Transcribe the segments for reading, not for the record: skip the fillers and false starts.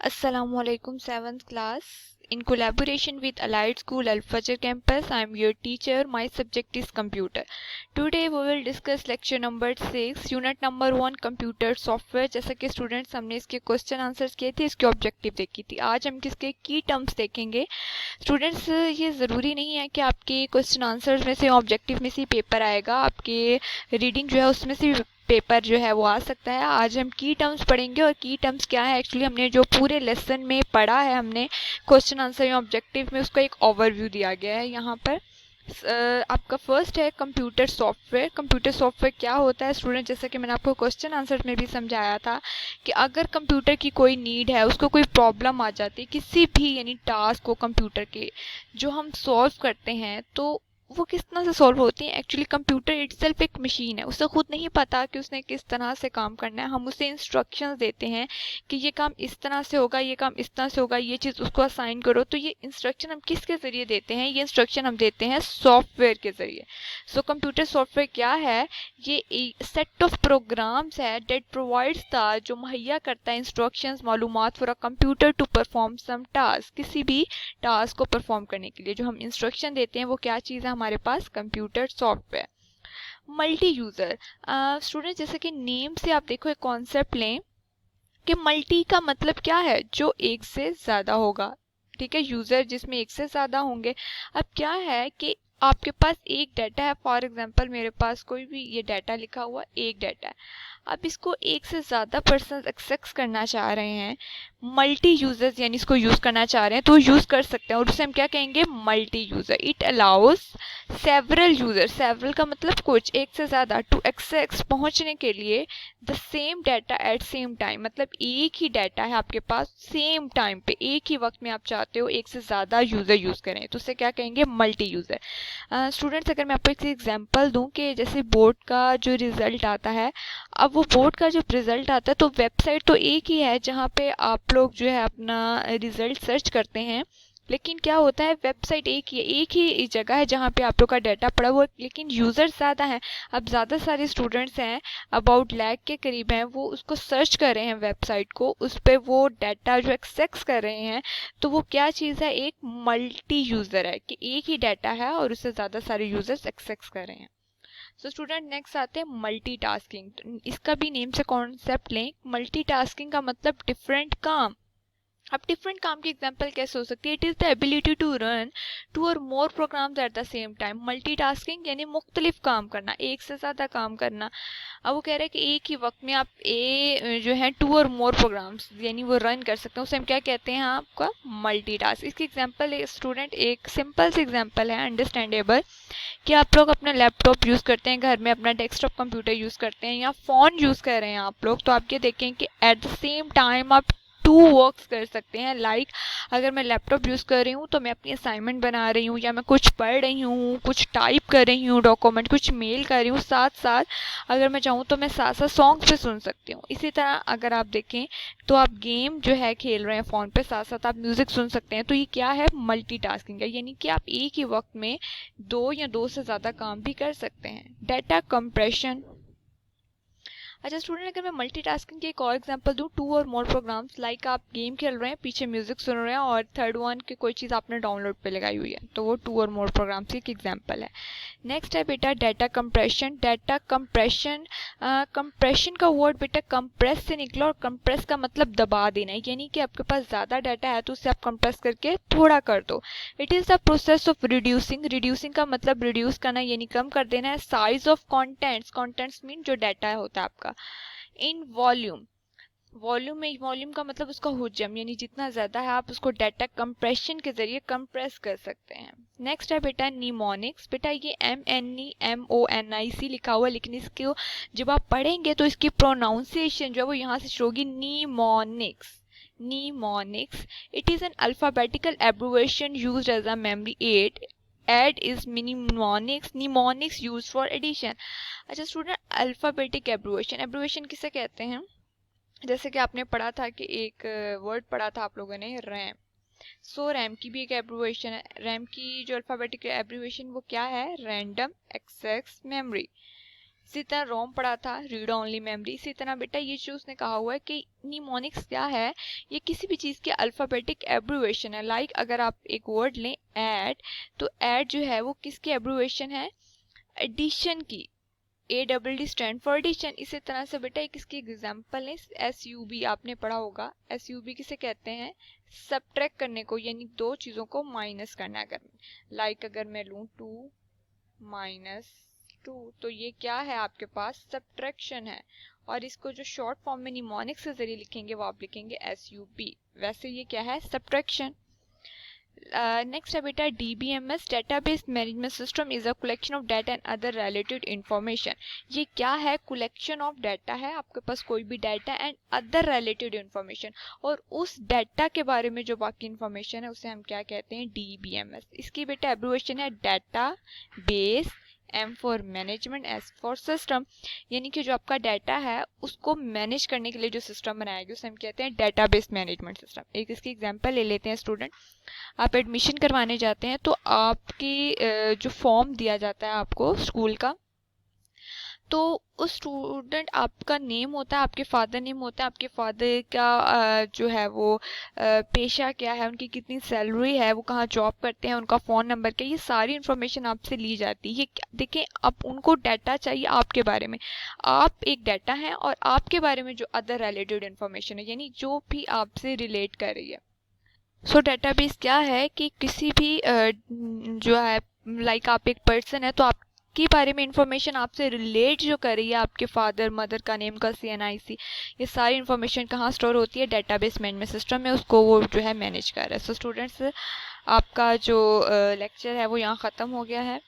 Assalamualaikum 7th class. In collaboration with Allied School Al Fajr campus, I am your teacher. My subject is computer. Today we will discuss lecture number 6, unit number 1 computer software. जैसा कि students हमने इसके question answers किए थे, इसके objective देखी थी. आज हम किसके की टर्म्स देखेंगे. स्टूडेंट्स ये ज़रूरी नहीं है कि आपके क्वेश्चन आंसर्स में से ऑब्जेक्टिव में से पेपर आएगा. आपके रीडिंग जो है उसमें से पेपर जो है वो आ सकता है. आज हम की टर्म्स पढ़ेंगे और की टर्म्स क्या है. एक्चुअली हमने जो पूरे लेसन में पढ़ा है, हमने क्वेश्चन आंसर या ऑब्जेक्टिव में उसका एक ओवरव्यू दिया गया है यहाँ पर. आपका फर्स्ट है कंप्यूटर सॉफ्टवेयर. कंप्यूटर सॉफ्टवेयर क्या होता है स्टूडेंट, जैसा कि मैंने आपको क्वेश्चन आंसर में भी समझाया था कि अगर कंप्यूटर की कोई नीड है, उसको कोई प्रॉब्लम आ जाती है किसी भी यानी टास्क को कंप्यूटर के जो हम सॉल्व करते हैं, तो वो किस तरह से सॉल्व होती है. एक्चुअली कंप्यूटर इटसेल्फ एक मशीन है, उसे खुद नहीं पता कि उसने किस तरह से काम करना है. हम उसे इंस्ट्रक्शंस देते हैं कि ये काम इस तरह से होगा, ये काम इस तरह से होगा, ये चीज़ उसको असाइन करो. तो ये इंस्ट्रक्शन हम किसके ज़रिए देते हैं, ये इंस्ट्रक्शन हम देते हैं सॉफ्टवेयर के ज़रिए. सो कंप्यूटर सॉफ्टवेयर क्या है, ये सेट ऑफ प्रोग्राम्स है डेट प्रोवाइड्स द, जो मुहैया करता है इंस्ट्रक्शंस मालूमात for a computer to perform some task. किसी भी टास्क को परफॉर्म करने के लिए जो हम इंस्ट्रक्शन देते हैं वो क्या चीज़ है हमारे पास, computer software. Multi user student, जैसे कि नेम से आप देखो एक कॉन्सेप्ट लें कि मल्टी का मतलब क्या है, जो एक से ज़्यादा होगा. ठीक है, यूज़र जिसमें एक से ज़्यादा होंगे. अब क्या है कि आपके पास एक डाटा है, फॉर एग्जांपल मेरे पास कोई भी ये डाटा लिखा हुआ एक डाटा है. अब इसको एक से ज़्यादा पर्सन एक्सेस करना चाह रहे हैं, मल्टी यूजर्स यानी इसको यूज़ करना चाह रहे हैं तो यूज़ कर सकते हैं, और उसे हम क्या कहेंगे, multi user. It allows several user, several का मतलब कुछ, एक से ज़्यादा, टू एक्सेस पहुंचने के लिए the same data at same time. मतलब एक ही डाटा है आपके पास, सेम टाइम पे एक ही वक्त में आप चाहते हो एक से ज़्यादा यूज़र यूज़ करें, तो उसे क्या कहेंगे, मल्टी यूज़र. स्टूडेंट्स, अगर मैं आपको एक एग्जांपल दूं कि जैसे बोर्ड का जो रिज़ल्ट आता है, अब वो बोर्ड का जो रिज़ल्ट आता है तो वेबसाइट तो एक ही है जहाँ पे आप लोग जो है अपना रिज़ल्ट सर्च करते हैं, लेकिन क्या होता है वेबसाइट एक ही है, एक ही जगह है जहाँ पे आप लोग का डाटा पड़ा हुआ है, लेकिन यूज़र ज़्यादा हैं. अब ज़्यादा सारे स्टूडेंट्स हैं, अबाउट लाख के करीब हैं, वो उसको सर्च कर रहे हैं वेबसाइट को, उस पर वो डाटा जो एक्सेस कर रहे हैं, तो वो क्या चीज़ है, एक मल्टी यूज़र है कि एक ही डाटा है और उससे ज़्यादा सारे यूज़र्स एक्सेस कर रहे हैं. सो स्टूडेंट, नेक्स्ट आते हैं मल्टीटास्किंग. इसका भी नेम से कॉन्सेप्ट लें. मल्टीटास्किंग का मतलब डिफरेंट काम. अब डिफरेंट काम की एग्जांपल कैसे हो सकती है, it is the ability to run two or more programs at the same time. Multitasking यानी मुख्तलिफ काम करना, एक से ज़्यादा काम करना. अब वो कह रहे हैं कि एक ही वक्त में आप जो है टू और मोर प्रोग्राम्स यानी वो रन कर सकते हैं, उसे हम क्या कहते हैं, आपका मल्टीटास्क. इसकी एग्जांपल स्टूडेंट एक सिंपल सी एग्जांपल है अंडरस्टैंडेबल, कि आप लोग अपना लैपटॉप यूज़ करते हैं घर में, अपना डेस्कटॉप कंप्यूटर यूज़ करते हैं या फ़ोन यूज़ कर रहे हैं आप लोग, तो आप ये देखें कि एट द सेम टाइम आप टू वर्क्स कर सकते हैं. लाइक अगर मैं लैपटॉप यूज़ कर रही हूँ तो मैं अपनी असाइनमेंट बना रही हूँ, या मैं कुछ पढ़ रही हूँ, कुछ टाइप कर रही हूँ डॉक्यूमेंट, कुछ मेल कर रही हूँ, साथ साथ अगर मैं चाहूँ तो मैं साथ साथ सॉन्ग्स पे सुन सकती हूँ. इसी तरह अगर आप देखें तो आप गेम जो है खेल रहे हैं फ़ोन पे, साथ साथ आप म्यूज़िक सुन सकते हैं. तो ये क्या है, मल्टीटास्किंग है, यानी कि आप एक ही वक्त में दो या दो से ज़्यादा काम भी कर सकते हैं. Data compression. अच्छा स्टूडेंट, अगर मैं मल्टीटास्किंग की एक और एग्जांपल दूं, to or more programmes, like आप गेम खेल रहे हैं, पीछे म्यूजिक सुन रहे हैं, और थर्ड वन की कोई चीज़ आपने डाउनलोड पे लगाई हुई है, तो वो टू और मोर प्रोग्राम्स की एक एग्जांपल है. नेक्स्ट है बेटा data compression. Data compression, compression का वर्ड बेटा कंप्रेस से निकला, और कंप्रेस का मतलब दबा देना है, यानी कि आपके पास ज़्यादा डाटा है तो उसे आप कंप्रेस करके थोड़ा कर दो. It is the process of reducing. Reducing का मतलब रिड्यूस करना यानी कम कर देना है. Size of contents, contents mean जो डाटा होता है आपका. इन वॉल्यूम, वॉल्यूम में वॉल्यूम का मतलब उसका हुजम, यानी जितना ज़्यादा है आप उसको डाटा कंप्रेशन के ज़रिए कंप्रेस कर सकते हैं. नेक्स्ट है बेटा निमोनिक्स. बेटा ये MNEMONIC लिखा हुआ है, लेकिन इसको जब आप पढ़ेंगे तो इसकी प्रोनाउंसिएशन जो है वो यहाँ से शुरू होगी, mnemonics. Mnemonics. It is an alphabetical abbreviation used as a memory aid. Add is mnemonics. Mnemonics used for addition. अच्छा स्टूडेंट, अल्फ़ाबेटिक एब्रिविएशन, एब्रिविएशन किसे कहते हैं, जैसे कि आपने पढ़ा था कि एक वर्ड पढ़ा था आप लोगों ने, रैम. सो रैम की भी एक एब्रिविएशन है. रैम की जो अल्फ़ाबेटिक एब्रिविएशन वो क्या है, रैंडम एक्सेस मेमोरी. इसी तरह रोम पढ़ा था, रीड ओनली मेमोरी। इसी तरह बेटा ये जो उसने कहा हुआ है कि निमोनिक्स क्या है, ये किसी भी चीज़ की अल्फ़ाबेटिक एब्रीवेशन है। लाइक अगर आप एक वर्ड लें ऐड, तो ऐड जो है वो किसकी एब्रीवेशन है, एडिशन की। ADD stand for addition. इसी तरह से बेटा एक इसकी एग्जांपल है SUB, आपने पढ़ा होगा। SUB किसे कहते हैं, सब्ट्रैक्ट करने को, यानी दो चीज़ों को माइनस करना। अगर लाइक अगर मैं लूँ 2 - 2, तो ये क्या है आपके पास, सब्ट्रैक्शन है। और इसको जो शॉर्ट फॉर्म में निमोनिक्स के जरिए लिखेंगे वो आप लिखेंगे SUB। वैसे ये क्या है, सब्ट्रैक्शन। नेक्स्ट है बेटा DBMS, database management system is a collection of data and other related information. ये क्या है, कलेक्शन ऑफ डाटा है, आपके पास कोई भी data and other related information, और उस डाटा के बारे में जो बाकी इंफॉर्मेशन है उसे हम क्या कहते हैं, DBMS। इसकी बेटा एब्रिविएशन है data base, M for management, S for system. यानी कि जो आपका डाटा है उसको मैनेज करने के लिए जो सिस्टम बनाया गया उसे हम कहते हैं डाटाबेस मैनेजमेंट सिस्टम। एक इसकी एग्जांपल ले लेते हैं स्टूडेंट। आप एडमिशन करवाने जाते हैं तो आपकी जो फॉर्म दिया जाता है आपको स्कूल का, तो उस स्टूडेंट आपका नेम होता है, आपके फादर नेम होता है, आपके फादर का जो है वो पेशा क्या है, उनकी कितनी सैलरी है, वो कहाँ जॉब करते हैं, उनका फ़ोन नंबर क्या, ये सारी इन्फॉर्मेशन आपसे ली जाती है। ये देखें, अब उनको डाटा चाहिए आपके बारे में, आप एक डाटा हैं और आपके बारे में जो अदर रिलेटेड इन्फॉर्मेशन है, यानी जो भी आपसे रिलेट कर रही है। सो डेटाबेस क्या है कि किसी भी जो है, लाइक आप एक पर्सन है तो आपके बारे में इंफॉर्मेशन आपसे रिलेट जो कर रही है, आपके फादर मदर का नेम का CNIC, ये सारी इंफॉर्मेशन कहाँ स्टोर होती है, डेटाबेस मैनेजमेंट सिस्टम में, उसको वो जो है मैनेज कर रहा है। सो स्टूडेंट्स, आपका जो लेक्चर है वो यहाँ ख़त्म हो गया है।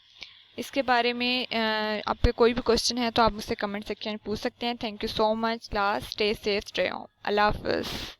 इसके बारे में आपके कोई भी क्वेश्चन है तो आप मुझसे कमेंट सेक्शन में पूछ सकते हैं। Thank you so much class, stay safe, stay home, अल्लाह हाफिज़।